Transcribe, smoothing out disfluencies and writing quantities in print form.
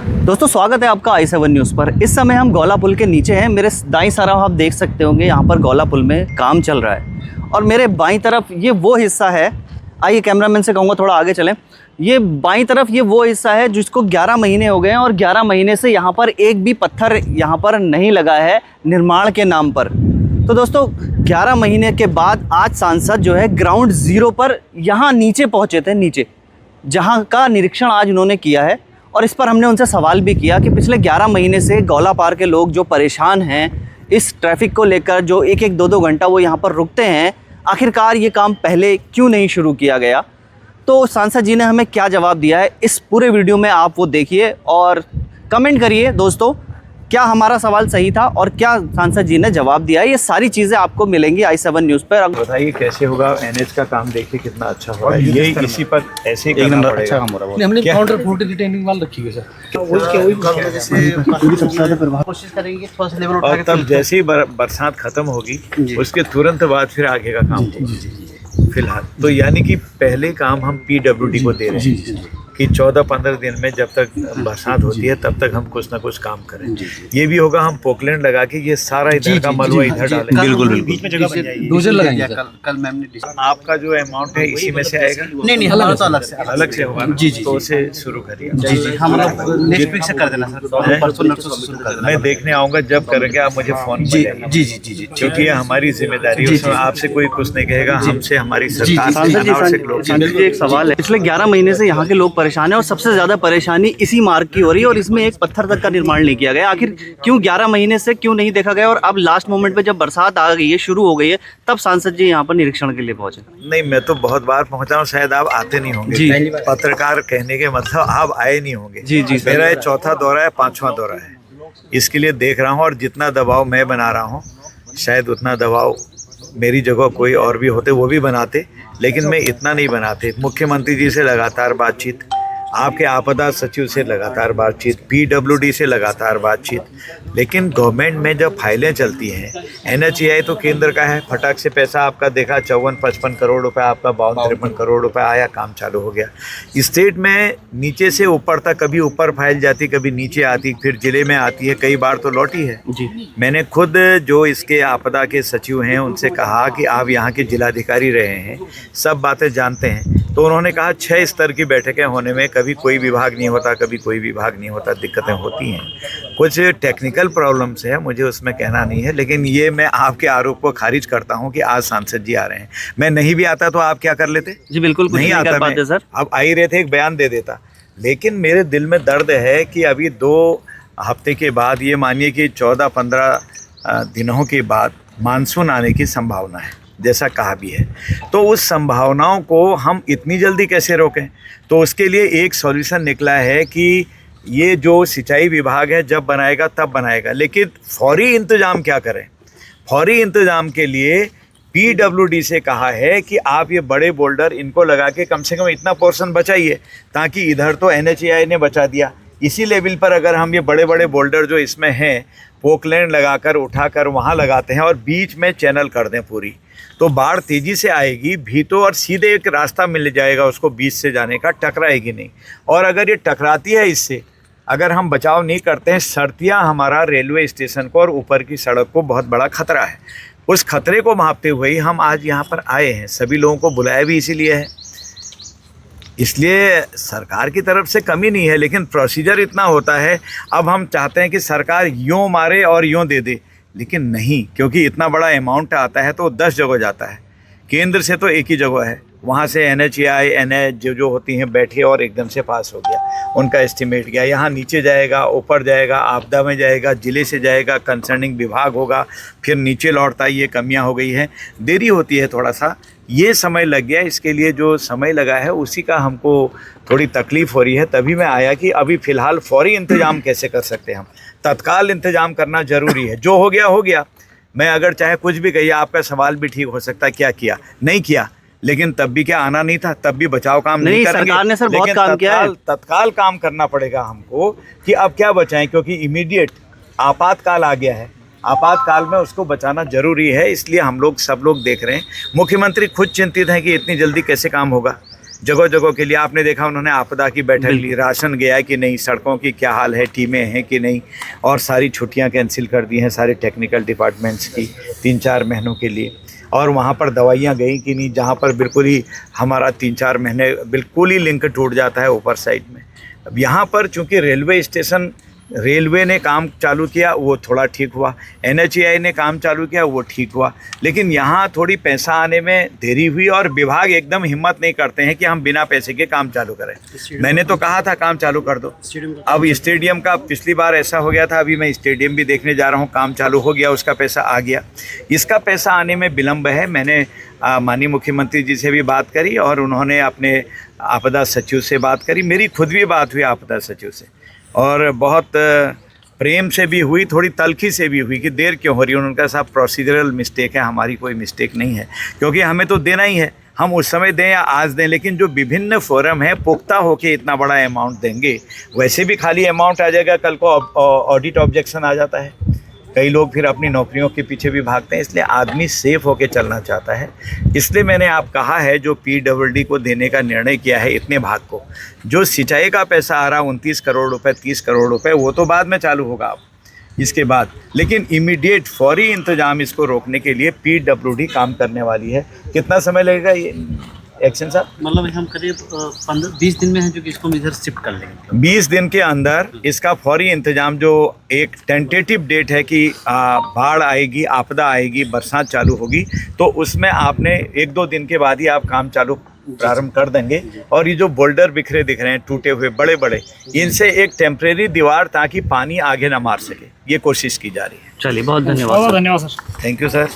दोस्तों स्वागत है आपका i7 न्यूज़ पर। इस समय हम गौला पुल के नीचे हैं। मेरे दाईं तरफ आप देख सकते होंगे यहाँ पर गौला पुल में काम चल रहा है और मेरे बाईं तरफ ये वो हिस्सा है। आइए कैमरामैन से कहूँगा थोड़ा आगे चलें। ये बाईं तरफ ये वो हिस्सा है जिसको 11 महीने हो गए हैं और 11 महीने से यहाँ पर एक भी पत्थर यहाँ पर नहीं लगा है निर्माण के नाम पर। तो दोस्तों 11 महीने के बाद आज सांसद जो है ग्राउंड ज़ीरो पर यहाँ नीचे पहुँचे थे, नीचे जहाँ का निरीक्षण आज उन्होंने किया है। और इस पर हमने उनसे सवाल भी किया कि पिछले 11 महीने से गौला पार के लोग जो परेशान हैं इस ट्रैफिक को लेकर, जो एक एक दो घंटा वो यहाँ पर रुकते हैं, आखिरकार ये काम पहले क्यों नहीं शुरू किया गया। तो सांसद जी ने हमें क्या जवाब दिया है इस पूरे वीडियो में आप वो देखिए और कमेंट करिए दोस्तों, क्या हमारा सवाल सही था और क्या सांसद जी ने जवाब दिया है। ये सारी चीज़ें आपको मिलेंगी i7 न्यूज़ पर। बताइए कैसे होगा। NH का काम देखिए कितना अच्छा हो रहा है। ये इसी पर ऐसे ही करना पड़ेगा। अच्छा काम हो रहा है। हमने काउंटर फूट रिटेनिंग वाल रखी है सर। कोशिश करेंगे थोड़ा सा लेवल उठा और तब जैसे ही बरसात खत्म होगी उसके तुरंत बाद फिर आगे का काम होगा। फिलहाल तो यानी कि पहले काम हम PWD को दे रहे हैं कि 14-15 दिन में जब तक बरसात होती है तब तक हम कुछ ना कुछ काम करें। ये भी होगा हम पोकलैंड लगा के ये सारा इधर का मलबा इधर डालें। बिल्कुल बीच में जगह बन जाएगी। डोजर लगाएंगे कल मैम ने। आपका जो अमाउंट है इसी में से आएगा? नहीं अलग से होगा जी। तो उसे शुरू करिए जी। हम लोग नेक्स्ट वीक से कर देना सर। परसों नरसों से शुरू कर देना। मैं देखने आऊँगा, जब करेंगे आप मुझे फोन जी। क्योंकि ये हमारी जिम्मेदारी है, उसमें आपसे कोई कुछ नहीं कहेगा, हमसे हमारी सरकार। जी एक सवाल है, पिछले 11 महीने से यहाँ के लोग परेशान है और सबसे ज्यादा परेशानी इसी मार्ग की हो रही है और इसमें एक पत्थर तक का निर्माण नहीं किया गया। आखिर क्यों 11 महीने से क्यों नहीं देखा गया और अब लास्ट मोमेंट पे जब बरसात आ गई है, शुरू हो गई है, तब सांसद जी यहाँ पर निरीक्षण के लिए पहुंचे? नहीं, मैं तो बहुत बार पहुंचा हूँ, शायद आप आते नहीं होंगे जी। पत्रकार कहने के मतलब आप आए नहीं होंगे जी। मेरा ये चौथा दौरा है, 5वां दौरा है, इसके लिए देख रहा हूँ। और जितना दबाव मैं बना रहा हूँ शायद उतना दबाव मेरी जगह कोई और भी होते वो भी बनाते, लेकिन मैं इतना नहीं बनाते। मुख्यमंत्री जी से लगातार बातचीत, आपके आपदा सचिव से लगातार बातचीत, PWD से लगातार बातचीत, लेकिन गवर्नमेंट में जब फाइलें चलती हैं, NHAI तो केंद्र का है, फटाक से पैसा आपका देखा 54-55 करोड़ रुपए, आपका 52-53 करोड़ रुपए आया, काम चालू हो गया। स्टेट में नीचे से ऊपर तक, कभी ऊपर फाइल जाती, कभी नीचे आती, फिर जिले में आती है, कई बार तो लौटी है जी। मैंने खुद जो इसके आपदा के सचिव हैं उनसे कहा कि आप यहाँ के जिलाधिकारी रहे हैं, सब बातें जानते हैं, तो उन्होंने कहा 6 स्तर की बैठकें होने में कभी कोई विभाग नहीं होता, कभी कोई विभाग नहीं होता, दिक्कतें होती हैं, कुछ टेक्निकल प्रॉब्लम्स है, मुझे उसमें कहना नहीं है। लेकिन ये मैं आपके आरोप को खारिज करता हूं कि आज सांसद जी आ रहे हैं। मैं नहीं भी आता तो आप क्या कर लेते? जी बिल्कुल नहीं आता मैं, सर आप आ ही रहे थे, एक बयान दे देता। लेकिन मेरे दिल में दर्द है कि अभी 2 हफ्ते के बाद, ये मानिए कि 14-15 दिनों के बाद मानसून आने की संभावना है, जैसा कहा भी है, तो उस संभावनाओं को हम इतनी जल्दी कैसे रोकें? तो उसके लिए एक सॉल्यूशन निकला है कि ये जो सिंचाई विभाग है जब बनाएगा तब बनाएगा, लेकिन फौरी इंतज़ाम क्या करें? फौरी इंतज़ाम के लिए PWD से कहा है कि आप ये बड़े बोल्डर इनको लगा के कम से कम इतना पोर्शन बचाइए, ताकि इधर तो NHAI ने बचा दिया, इसी लेवल पर अगर हम ये बड़े बड़े बोल्डर जो इसमें हैं पोकलैंड लगाकर उठाकर वहाँ लगाते हैं और बीच में चैनल कर दें पूरी, तो बाढ़ तेज़ी से आएगी भी तो, और सीधे एक रास्ता मिल जाएगा उसको बीच से जाने का, टकराएगी नहीं। और अगर ये टकराती है इससे, अगर हम बचाव नहीं करते हैं, सर्तियाँ हमारा रेलवे स्टेशन को और ऊपर की सड़क को बहुत बड़ा खतरा है। उस खतरे को मापते हुए ही हम आज यहाँ पर आए हैं, सभी लोगों को बुलाया भी इसीलिए है। इसलिए सरकार की तरफ से कमी नहीं है, लेकिन प्रोसीजर इतना होता है। अब हम चाहते हैं कि सरकार यूँ मारे और यूँ दे दे, लेकिन नहीं, क्योंकि इतना बड़ा अमाउंट आता है तो 10 जगह जाता है, केंद्र से तो एक ही जगह है, वहाँ से NHAI NH जो होती हैं बैठी और एकदम से पास हो गया, उनका एस्टिमेट गया, यहाँ नीचे जाएगा, ऊपर जाएगा, आपदा में जाएगा, जिले से जाएगा, कंसर्निंग विभाग होगा, फिर नीचे लौटता है। ये कमियाँ हो गई हैं, देरी होती है थोड़ा सा, ये समय लग गया। इसके लिए जो समय लगा है उसी का हमको थोड़ी तकलीफ़ हो रही है, तभी मैं आया कि अभी फ़िलहाल फौरी इंतज़ाम कैसे कर सकते हैं हम, तत्काल इंतज़ाम करना ज़रूरी है। जो हो गया हो गया, मैं अगर चाहे कुछ भी कहिए, आपका सवाल भी ठीक हो सकता है, क्या किया नहीं किया, लेकिन तब भी क्या आना नहीं था, तब भी बचाव काम नहीं करेंगे। सरकार ने सर बहुत काम किया है, तत्काल काम करना पड़ेगा हमको कि अब क्या बचाएं, क्योंकि इमीडिएट आपातकाल आ गया है, आपातकाल में उसको बचाना जरूरी है। इसलिए हम लोग सब लोग देख रहे हैं, मुख्यमंत्री खुद चिंतित हैं कि इतनी जल्दी कैसे काम होगा। जगह जगह के लिए। आपने देखा उन्होंने आपदा की बैठक ली, राशन गया कि नहीं, सड़कों की क्या हाल है, टीमें हैं कि नहीं, और सारी छुट्टियां कैंसिल कर दी हैं सारे टेक्निकल डिपार्टमेंट्स की 3-4 महीनों के लिए। और वहाँ पर दवाइयाँ गई कि नहीं, जहाँ पर बिल्कुल ही हमारा 3-4 महीने बिल्कुल ही लिंक टूट जाता है ऊपर साइड में। अब यहाँ पर चूँकि रेलवे स्टेशन, रेलवे ने काम चालू किया वो थोड़ा ठीक हुआ, NHAI ने काम चालू किया वो ठीक हुआ, लेकिन यहाँ थोड़ी पैसा आने में देरी हुई और विभाग एकदम हिम्मत नहीं करते हैं कि हम बिना पैसे के काम चालू करें। मैंने तो कहा था काम चालू कर दो। अब स्टेडियम का पिछली बार ऐसा हो गया था, अभी मैं स्टेडियम भी देखने जा रहा हूँ, काम चालू हो गया, उसका पैसा आ गया। इसका पैसा आने में विलम्ब है। मैंने माननीय मुख्यमंत्री जी से भी बात करी और उन्होंने अपने आपदा सचिव से बात करी, मेरी खुद भी बात हुई आपदा सचिव से, और बहुत प्रेम से भी हुई, थोड़ी तल्खी से भी हुई कि देर क्यों हो रही है। उनका साहब प्रोसीजरल मिस्टेक है, हमारी कोई मिस्टेक नहीं है, क्योंकि हमें तो देना ही है, हम उस समय दें या आज दें, लेकिन जो विभिन्न फोरम है पुख्ता होके इतना बड़ा अमाउंट देंगे, वैसे भी खाली अमाउंट आ जाएगा, कल को ऑडिट ऑब्जेक्शन आ जाता है, कई लोग फिर अपनी नौकरियों के पीछे भी भागते हैं, इसलिए आदमी सेफ होके चलना चाहता है। इसलिए मैंने आप कहा है जो PWD को देने का निर्णय किया है इतने भाग को, जो सिंचाई का पैसा आ रहा 29 करोड़ रुपए 30 करोड़ रुपए, वो तो बाद में चालू होगा अब इसके बाद, लेकिन इमीडिएट फौरी इंतजाम इसको रोकने के लिए PWD काम करने वाली है। कितना समय लगेगा ये एक्शन साहब? मतलब हम करीब 15-20 दिन में है जो कि इसको हम इधर शिफ्ट कर लेंगे। 20 दिन के अंदर इसका फौरी इंतजाम, जो एक टेंटेटिव डेट है कि बाढ़ आएगी, आपदा आएगी, बरसात चालू होगी, तो उसमें आपने 1-2 दिन के बाद ही आप काम चालू प्रारंभ कर देंगे। और ये जो बोल्डर बिखरे दिख रहे हैं टूटे हुए बड़े बड़े, इनसे एक टेम्परेरी दीवार ताकि पानी आगे ना मार सके, ये कोशिश की जा रही है। चलिए बहुत धन्यवाद। धन्यवाद सर। Thank you sir.